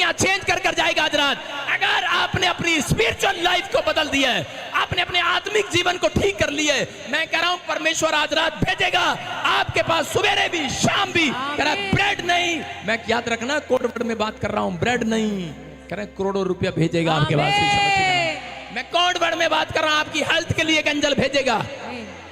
दुनिया चेंज कर कर जाएगा। आज रात अगर आपने अपनी स्पिरिचुअल लाइफ को बदल दिया है, आपने अपने आत्मिक जीवन को ठीक कर लिया है, मैं कह रहा हूं परमेश्वर आज रात भेजेगा आपके पास, सवेरे भी शाम भी। कह रहा ब्रेड नहीं, मैं याद रखना कोड वर्ड में बात कर रहा हूं, ब्रेड नहीं, कह रहा करोड़ों रुपया भेजेगा आपके पास। मैं कोड वर्ड में बात कर रहा हूं, आपकी हेल्थ के लिए एक एंजल भेजेगा,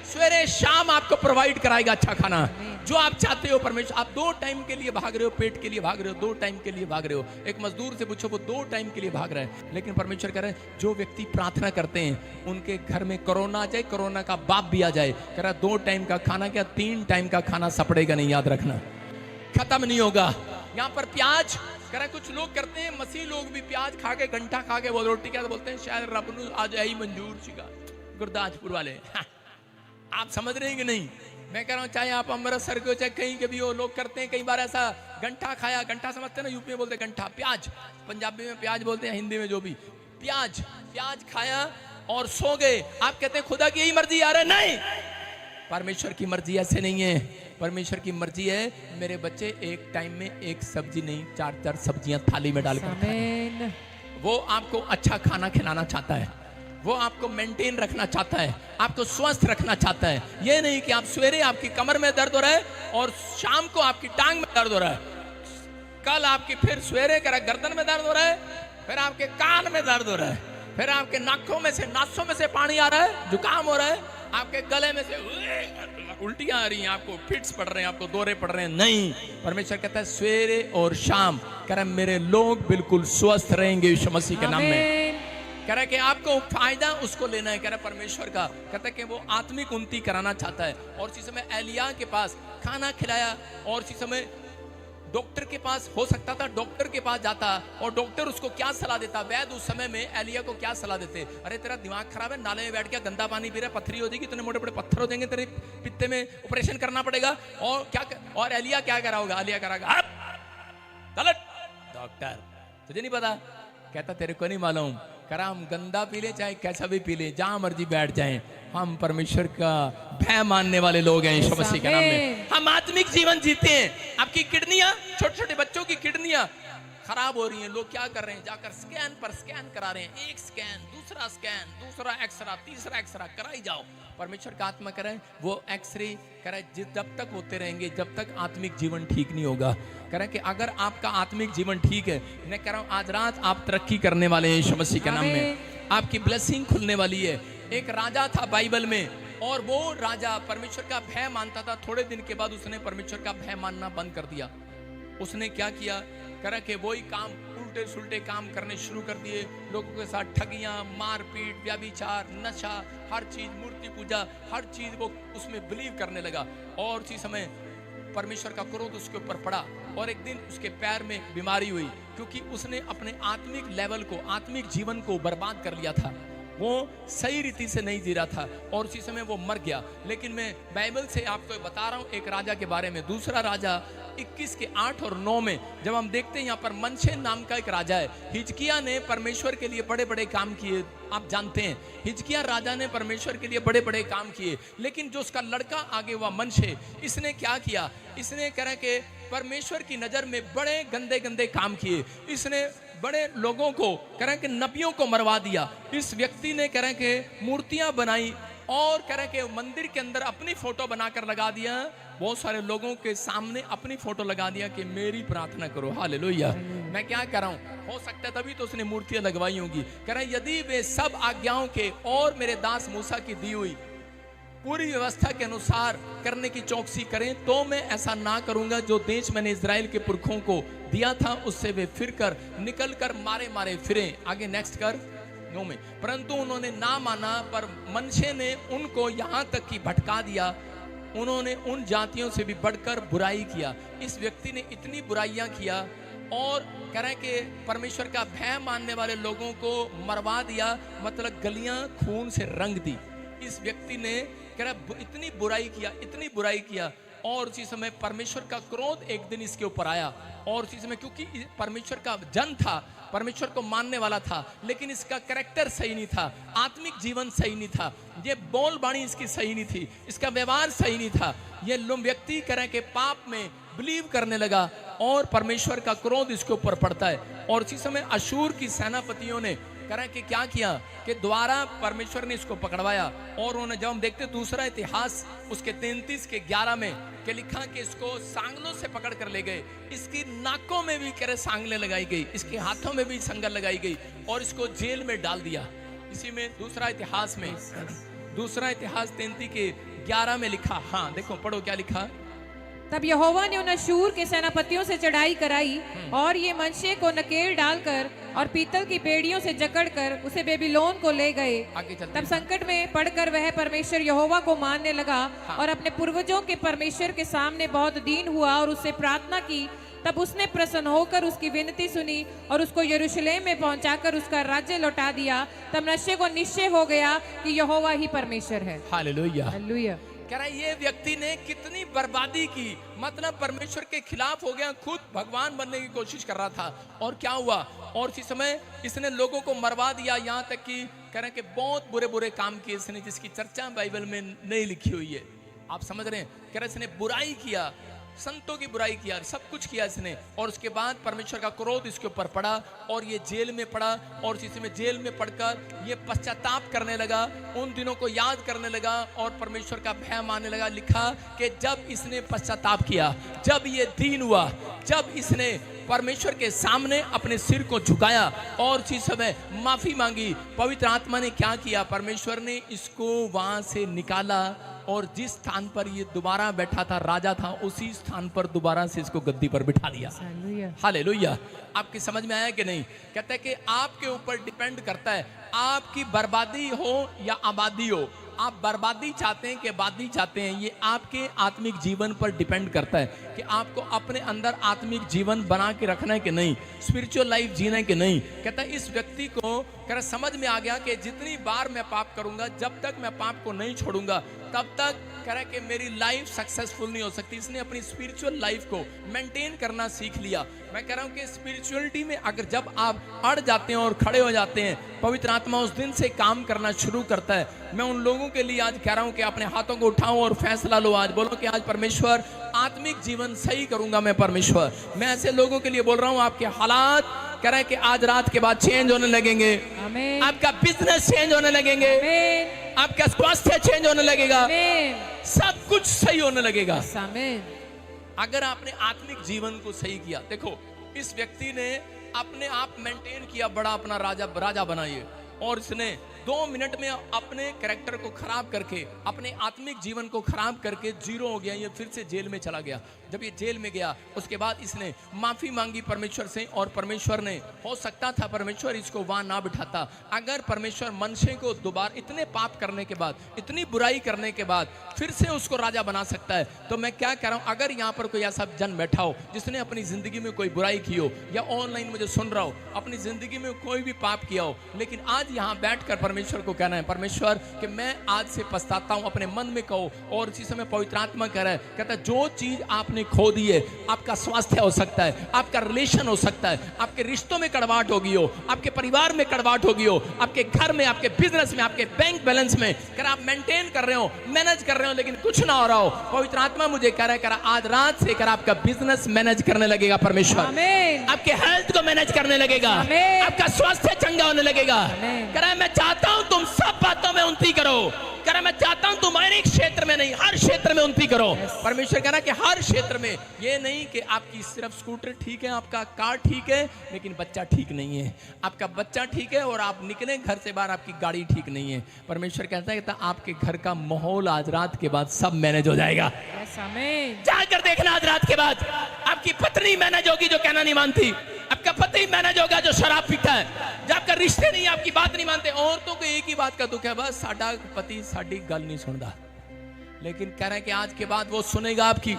सवेरे शाम आपको प्रोवाइड कराएगा अच्छा खाना जो आप चाहते हो। परमेश्वर, आप 2 टाइम के लिए भाग रहे हो, पेट के लिए भाग रहे हो, 2 टाइम के लिए भाग रहे हो। एक मजदूर से पूछो, वो 2 टाइम के लिए भाग रहा है, लेकिन परमेश्वर कह रहे हैं जो व्यक्ति प्रार्थना करते हैं उनके घर में कोरोना आ जाए, कोरोना का बाप भी आ जाए, कह रहा 2 टाइम का खाना क्या 3 टाइम का खाना सपड़ेगा नहीं, याद रखना, खत्म नहीं होगा। यहाँ पर प्याज कह रहा कुछ लोग करते हैं, मसीह लोग भी प्याज खा के घंटा खा के वो रोटी क्या बोलते हैं, शायद रब नू आज यही मंजूर सीगा, गुरदासपुर वाले। आप समझ रहे हैं कि नहीं? मैं कह रहा हूँ चाहे आप अमृतसर के हो चाहे कहीं के भी हो, लोग करते हैं कई बार ऐसा, घंटा खाया, घंटा समझते हैं ना, यूपी में बोलते हैं घंटा, प्याज, पंजाबी में प्याज बोलते हैं, हिंदी में जो भी, प्याज खाया और सो गए। आप कहते हैं खुदा की यही मर्जी आ रहा है, नहीं, परमेश्वर की मर्जी ऐसे नहीं है। परमेश्वर की मर्जी है मेरे बच्चे एक टाइम में एक सब्जी नहीं 4-4 सब्जियां थाली में डालकर, वो आपको अच्छा खाना खिलाना चाहता है, वो आपको मेंटेन रखना चाहता है, आपको स्वस्थ रखना चाहता है। ये नहीं कि आप सवेरे आपकी कमर में दर्द हो रहा है और शाम को आपकी टांग में दर्द हो रहा है, कल आपकी फिर सवेरे गर्दन में दर्द हो रहा है, फिर आपके कान में दर्द हो रहा है, फिर आपके नाकों में से नासों में से पानी आ रहा है, जुकाम हो रहा है, आपके गले में से उल्टियां आ रही हैं, आपको फिट्स पड़ रहे हैं, आपको दौरे पड़ रहे हैं। नहीं, परमेश्वर कहता है सवेरे और शाम कह रहा है मेरे लोग बिल्कुल स्वस्थ रहेंगे यीशु मसीह के नाम में। कह रहा है कि आपको फायदा उसको लेना है, कह रहा है परमेश्वर का, कहता है कि वो आत्मिक उन्नति कराना चाहता है। और इसी समय एलिया के पास खाना खिलाया, और इसी समय डॉक्टर के पास हो सकता था, डॉक्टर के पास जाता और डॉक्टर उसको क्या सलाह देता, वैद्य उस समय में एलिया को क्या सलाह देते, अरे तेरा दिमाग खराब है, नाले में बैठ के गंदा पानी पी रहा है, पत्थरी हो जाएगी, तुझे मोटे मोटे पत्थर हो जाएंगे, तेरे पित्ते में ऑपरेशन करना पड़ेगा। और क्या, और एलिया क्या करा होगा, एलिया करागा गलत, डॉक्टर तुझे नहीं पता, कहता तेरे को नहीं मालूम, करा हम गंदा पी ले चाहे कैसा भी पी ले, जहां मर्जी बैठ जाएं, हम परमेश्वर का भय मानने वाले लोग हैं यीशु मसीह के नाम में। हम आत्मिक जीवन जीते हैं। आपकी किडनियां, छोटे छोटे बच्चों की किडनियां खराब हो रही हैं, लोग क्या कर रहे हैं, जाकर स्कैन पर स्कैन करा रहे हैं, एक स्कैन, दूसरा एक्सरा, तीसरा एक्सरा कराई जाओ। परमेश्वर का आत्मा करे वो एक्सरे करे जब तक होते रहेंगे जब तक आत्मिक जीवन ठीक नहीं होगा। करें कि अगर आपका आत्मिक जीवन ठीक है, मैं कह रहा हूं आज रात आप तरक्की करने वाले हैं यीशु मसीह के नाम में, आपकी ब्लेसिंग खुलने वाली है। एक राजा था बाइबल में, और वो राजा परमेश्वर का भय मानता था, थोड़े दिन के बाद उसने परमेश्वर का भय मानना बंद कर दिया। उसने क्या किया, करा कि वही काम, उल्टे सुल्टे काम करने शुरू कर दिए, लोगों के साथ ठगियां, मारपीट, व्यभिचार, नशा, हर चीज, मूर्ति पूजा, हर चीज वो उसमें बिलीव करने लगा। और उसी समय परमेश्वर का क्रोध उसके ऊपर पड़ा, और एक दिन उसके पैर में बीमारी हुई, क्योंकि उसने अपने आत्मिक लेवल को, आत्मिक जीवन को बर्बाद कर लिया था, वो सही रीति से नहीं जी रहा था, और उसी समय वो मर गया। लेकिन मैं बाइबल से आपको बता रहा हूं एक राजा के बारे में, दूसरा राजा 21 के 8 और 9 में जब हम देखते हैं, यहाँ पर मनशे नाम का एक राजा है। हिजकिया ने परमेश्वर के लिए बड़े बड़े काम किए, आप जानते हैं हिजकिया राजा ने परमेश्वर के लिए बड़े बड़े काम किए, लेकिन जो उसका लड़का आगे हुआ मनशे, इसने क्या किया, इसने कहा कि परमेश्वर की नजर में बड़े गंदे गंदे काम किए। इसने बड़े लोगों को करें कि नबियों को मरवा दिया। इस व्यक्ति ने करें कि मूर्तियां बनाई, और करें कि मंदिर के अंदर अपनी फोटो बनाकर लगा दिया, बहुत सारे लोगों के सामने अपनी फोटो लगा दिया कि मेरी प्रार्थना करो। हालेलुया। मैं क्या कर रहा हूं, हो सकता है तभी तो उसने मूर्तियां लगवाई होंगी। कह रहे यदि वे सब आज्ञाओं के और मेरे दास मूसा की दी हुई पूरी व्यवस्था के अनुसार करने की चौकसी करें, तो मैं ऐसा ना करूंगा जो देश मैंने इजराइल के पुरखों को दिया था उससे वे फिर कर निकल कर मारे मारे फिरे। आगे नेक्स्ट कर नो में, परंतु उन्होंने ना माना, पर मनशे ने उनको यहां तक कि भटका दिया, उन्होंने उन जातियों से भी बढ़कर बुराई किया। इस व्यक्ति ने इतनी बुराइयां किया, और कह रहे कि परमेश्वर का भय मानने वाले लोगों को मरवा दिया, मतलब गलियां खून से रंग दी। इस व्यक्ति ने कह रहा इतनी बुराई किया, और उसी समय परमेश्वर का क्रोध एक दिन इसके ऊपर आया। और उसी समय क्योंकि परमेश्वर का जन था, परमेश्वर को मानने वाला था, लेकिन इसका कैरेक्टर सही नहीं था, आत्मिक जीवन सही नहीं था, ये बोल बाणी इसकी सही नहीं थी, इसका व्यवहार सही नहीं था। ये व्यक्ति कह रहे कि पाप में बिलीव करने लगा, और परमेश्वर का क्रोध इसके ऊपर पड़ता है। और इसी समय अशूर की सेनापतियों ने करा कि क्या किया कि द्वारा परमेश्वर ने इसको पकड़वाया। और उन्होंने, जब हम देखते दूसरा इतिहास उसके 33 के 11 में के लिखा कि इसको सांगलों से पकड़ कर ले गए, इसकी नाकों में भी करे सांगलें लगाई गई, इसके हाथों में भी संगल लगाई गई और इसको जेल में डाल दिया। इसी में दूसरा इतिहास 33 के 11 में लिखा। हाँ देखो, पढ़ो क्या लिखा। तब यहोवा ने उन अशूर के सेनापतियों से चढ़ाई कराई और ये मनशे को नकेल डालकर और पीतल की बेड़ियों से जकड़कर उसे बेबीलोन को ले गए। आगे चलते तब संकट में पड़कर वह परमेश्वर यहोवा को मानने लगा और अपने पूर्वजों के परमेश्वर के सामने बहुत दीन हुआ और उससे प्रार्थना की। तब उसने प्रसन्न होकर उसकी विनती सुनी और उसको यरूशलेम में पहुंचाकर उसका राज्य लौटा दिया। तब मनश्शे को निश्चय हो गया कि यहोवा ही परमेश्वर है। हालेलुया। हालेलूया। कह रहा है ये व्यक्ति ने कितनी बर्बादी की, मतलब परमेश्वर के खिलाफ हो गया, खुद भगवान बनने की कोशिश कर रहा था। और क्या हुआ, और इसी समय इसने लोगों को मरवा दिया, यहाँ तक कि कह रहे हैं कि बहुत बुरे बुरे काम किए इसने, जिसकी चर्चा बाइबल में नहीं लिखी हुई है। आप समझ रहे हैं, कह रहे इसने बुराई किया, संतों की बुराई किया, सब कुछ किया इसने। और उसके बाद परमेश्वर का क्रोध इसके ऊपर पड़ा और ये जेल में पड़ा। और इसी में जेल में पड़कर ये पश्चाताप करने लगा, उन दिनों को याद करने लगा और परमेश्वर का भय मानने लगा। लिखा कि जब इसने पश्चाताप किया, जब ये दीन हुआ, जब इसने परमेश्वर के सामने अपने सिर को झुकाया और इसी समय माफी मांगी, पवित्र आत्मा ने क्या किया, परमेश्वर ने इसको वहां से निकाला और जिस स्थान पर ये दोबारा बैठा था, राजा था, उसी स्थान पर दोबारा से इसको गद्दी पर बिठा दिया। हालेलुया। आपकी समझ में आया कि नहीं? कहता है कि आपके ऊपर डिपेंड करता है, आपकी बर्बादी हो या आबादी हो। आप बर्बादी चाहते हैं कि आबादी चाहते हैं, ये आपके आत्मिक जीवन पर डिपेंड करता है कि आपको अपने अंदर आत्मिक जीवन बना के रखना है कि नहीं, स्पिरिचुअल लाइफ जीना है कि नहीं। कहता है इस व्यक्ति को कह समझ में आ गया कि जितनी बार मैं पाप करूंगा, जब तक मैं पाप को नहीं छोड़ूंगा तब तक कह रहा कि मेरी लाइफ सक्सेसफुल नहीं हो सकती। इसने अपनी स्पिरिचुअल लाइफ को मेंटेन करना सीख लिया। मैं कह रहा हूं कि स्पिरिचुअलिटी में अगर जब आप अड़ जाते हैं और खड़े हो जाते हैं, पवित्र आत्मा उस दिन से काम करना शुरू करता है। मैं उन लोगों के लिए आज कह रहा हूं कि अपने हाथों को उठाओ और फैसला लो। आज बोलो कि आज परमेश्वर आत्मिक जीवन सही करूंगा मैं। परमेश्वर, मैं ऐसे लोगों के लिए बोल रहा हूं, आपके हालात कह रहे हैं कि आज रात के बाद चेंज होने लगेंगे। आमीन। आपका बिजनेस चेंज होने लगेंगे। आमीन। आपका स्वास्थ्य चेंज होने लगेगा। आमीन। सब कुछ सही होने लगेगा आमीन। अगर आपने आत्मिक जीवन को सही किया। देखो, इस व्यक्ति ने अपने आप मेंटेन किया, बड़ा अपना राजा बनाइए, और इसने 2 मिनट में अपने कैरेक्टर को खराब करके, अपने आत्मिक जीवन को खराब करके जीरो हो गया। ये फिर से जेल में चला गया। जब ये जेल में गया, उसके बाद इसने माफी मांगी परमेश्वर से, और परमेश्वर ने, हो सकता था परमेश्वर इसको वहां ना बिठाता। अगर परमेश्वर मनशे को दोबारा इतने पाप करने के बाद, इतनी बुराई करने के बाद फिर से उसको राजा बना सकता है। तो मैं क्या कह रहा हूं, अगर यहाँ पर कोई ऐसा जन बैठा हो जिसने अपनी जिंदगी में कोई बुराई की हो, या ऑनलाइन मुझे सुन रहा हो, अपनी जिंदगी में कोई भी पाप किया हो, लेकिन आज यहाँ बैठकर परमेश्वर को कहना है, परमेश्वर कि मैं आज से पछताता हूं, अपने मन में कहो। और इसी समय पवित्र आत्मा कह रहा है, कहता है जो चीज आपने खो दी है, आपका स्वास्थ्य हो सकता है, आपका रिलेशन हो सकता है, आपके रिश्तों में कड़वाहट होगी हो, आपके परिवार में कड़वाहट होगी हो, आपके घर में, आपके बिजनेस में, आपके बैंक बैलेंस में, कर आप मेंटेन कर रहे हो, मैनेज कर रहे हो, लेकिन कुछ ना हो रहा हो। पवित्र आत्मा मुझे कह रहा है, आज रात से कर आपका बिजनेस मैनेज करने लगेगा परमेश्वर। आमीन। आपके हेल्थ को मैनेज करने लगेगा। आमीन। आपका स्वास्थ्य चंगा होने लगेगा। आमीन। कह रहा है मैं चाहता हूं तुम सब बातों में उन्नति करो। कह रहा मैं चाहता हूं तुम एक क्षेत्र में नहीं, हर क्षेत्र में उन्नति करो। परमेश्वर कह रहा कि हर क्षेत्र में, ये नहीं कि आपकी सिर्फ स्कूटर ठीक है, आपका कार ठीक है, लेकिन बच्चा ठीक नहीं है। आपका बच्चा ठीक है और आप निकले घर से बाहर, आपकी गाड़ी ठीक नहीं है। परमेश्वर कहता है आपके घर का माहौल आज रात के बाद सब मैनेज हो जाएगा। जाकर देखना, आज रात के बाद आपकी पत्नी मैनेज होगी जो कहना नहीं मानती, आपका पति मैनेज होगा जो शराब पीता है, जो आपका रिश्ते नहीं, आपकी बात नहीं मानते। औरतों को एक ही बात का दुख है, बस साडा पति साडी गल नहीं सुनता, लेकिन कह रहे हैं कि आज के बाद वो सुनेगा, आपकी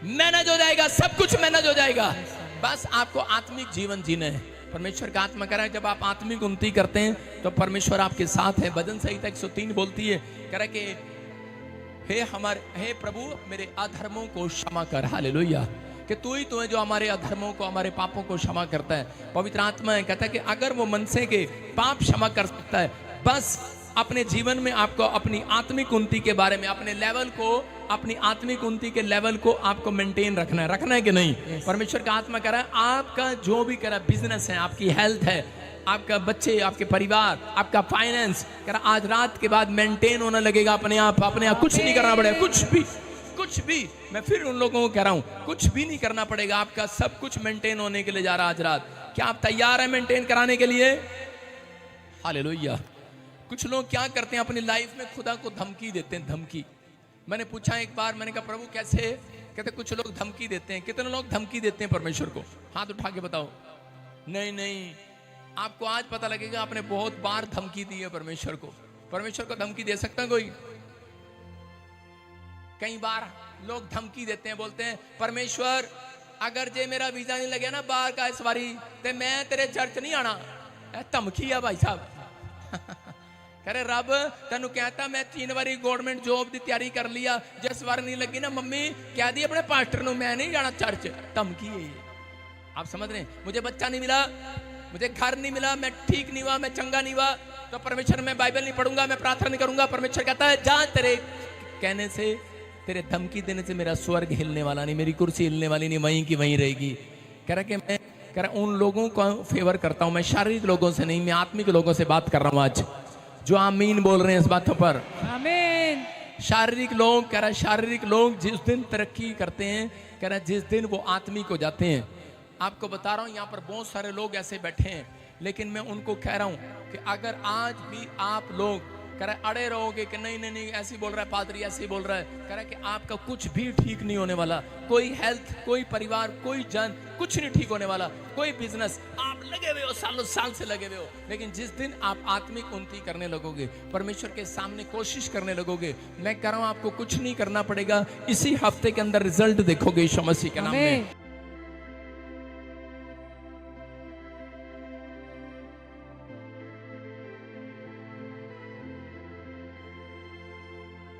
मैनेज हो जाएगा, सब कुछ मैनेज हो जाएगा। बस आपको आत्मिक जीवन जीना है। परमेश्वर का आत्मा कह रहा है जब आप आत्मिक उन्नति करते हैं तो परमेश्वर आपके साथ है। भजन संहिता 103 बोलती है, कह रहा है कि हे प्रभु मेरे अधर्मों को क्षमा कर। हालेलुया। कि तू ही तो है जो हमारे अधर्मों को, हमारे पापों को क्षमा करता है। पवित्र आत्मा कहता है कि अगर वो मनसे के पाप क्षमा कर सकता है, बस अपने जीवन में आपको अपनी आत्मिक उन्नति के बारे में, अपने लेवल को, अपनी आत्मिक उन्नति के लेवल को आपको मेंटेन रखना है कि नहीं। परमेश्वर का आत्मा कह रहा है आपका जो भी कह रहा है, बिजनेस है, आपकी हेल्थ है, आपका बच्चे, आपके परिवार, आपका फाइनेंस, कह रहा आज रात के बाद मेंटेन होने लगेगा अपने आप। कुछ नहीं करना पड़ेगा, कुछ भी। मैं फिर उन लोगों को कह रहा हूं कुछ भी नहीं करना पड़ेगा, आपका सब कुछ मेंटेन होने के लिए जा रहा है आज रात। क्या आप तैयार हैं मेंटेन कराने के लिए? हालेलुया। कुछ लोग क्या करते हैं अपनी लाइफ में, खुदा को धमकी देते हैं। धमकी, मैंने पूछा एक बार, मैंने कहा प्रभु कैसे? कहते कुछ लोग धमकी देते हैं। कितने लोग धमकी देते हैं परमेश्वर को? हाथ उठा के बताओ। नहीं, आपको आज पता लगेगा आपने बहुत बार धमकी दी है परमेश्वर को। परमेश्वर को धमकी दे सकता है कोई? कई बार लोग धमकी देते हैं, बोलते हैं परमेश्वर अगर जे मेरा वीजा नहीं लगे ना बाहर का इस बारी, तो मैं तेरे चर्च नहीं आना। धमकी है भाई साहब। करे रब तेन कहता मैं 3 बारी गवर्नमेंट जॉब की तैयारी कर लिया, जिस बार नहीं लगी ना मम्मी कह दी अपने पास्टर को मैं नहीं जाना चर्च। धमकी है ये। आप समझ रहे हैं? मुझे बच्चा नहीं मिला, मुझे घर नहीं मिला, मैं ठीक नहीं हुआ, मैं चंगा नहीं हुआ, तो परमेश्वर मैं बाइबल नहीं पढ़ूंगा, मैं प्रार्थना नहीं करूंगा। परमेश्वर कहता है जा, तेरे कहने से, तेरे धमकी देने से मेरा स्वर्ग हिलने वाला नहीं, मेरी कुर्सी हिलने वाली नहीं, वहीं की वहीं रहेगी। कह रहा कि मैं कह रहा उन लोगों को फेवर करता हूं, मैं शारीरिक लोगों से नहीं, मैं आत्मिक लोगों से बात कर रहा हूं आज, जो आमीन बोल रहे हैं इस बातों पर। आमीन। शारीरिक लोग, कह रहा शारीरिक लोग जिस दिन तरक्की करते हैं, कह रहा जिस दिन वो आत्मिक हो जाते हैं। आपको बता रहा हूं यहाँ पर बहुत सारे लोग ऐसे बैठे हैं, लेकिन मैं उनको कह रहा हूं कि अगर आज भी आप लोग कह रहा अड़े रहोगे कि नहीं ऐसे बोल रहा है पादरी, ऐसे बोल रहा है, कह रहा है कि आपका कुछ भी ठीक नहीं होने वाला। कोई हेल्थ, कोई परिवार, कोई जन, कुछ नहीं ठीक होने वाला। कोई बिजनेस आप लगे हुए हो, सालों साल से लगे हुए हो, लेकिन जिस दिन आप आत्मिक उन्नति करने लगोगे, परमेश्वर के सामने कोशिश करने लगोगे, मैं कह रहा हूं आपको कुछ नहीं करना पड़ेगा, इसी हफ्ते के अंदर रिजल्ट देखोगे यीशु मसीह के नाम में।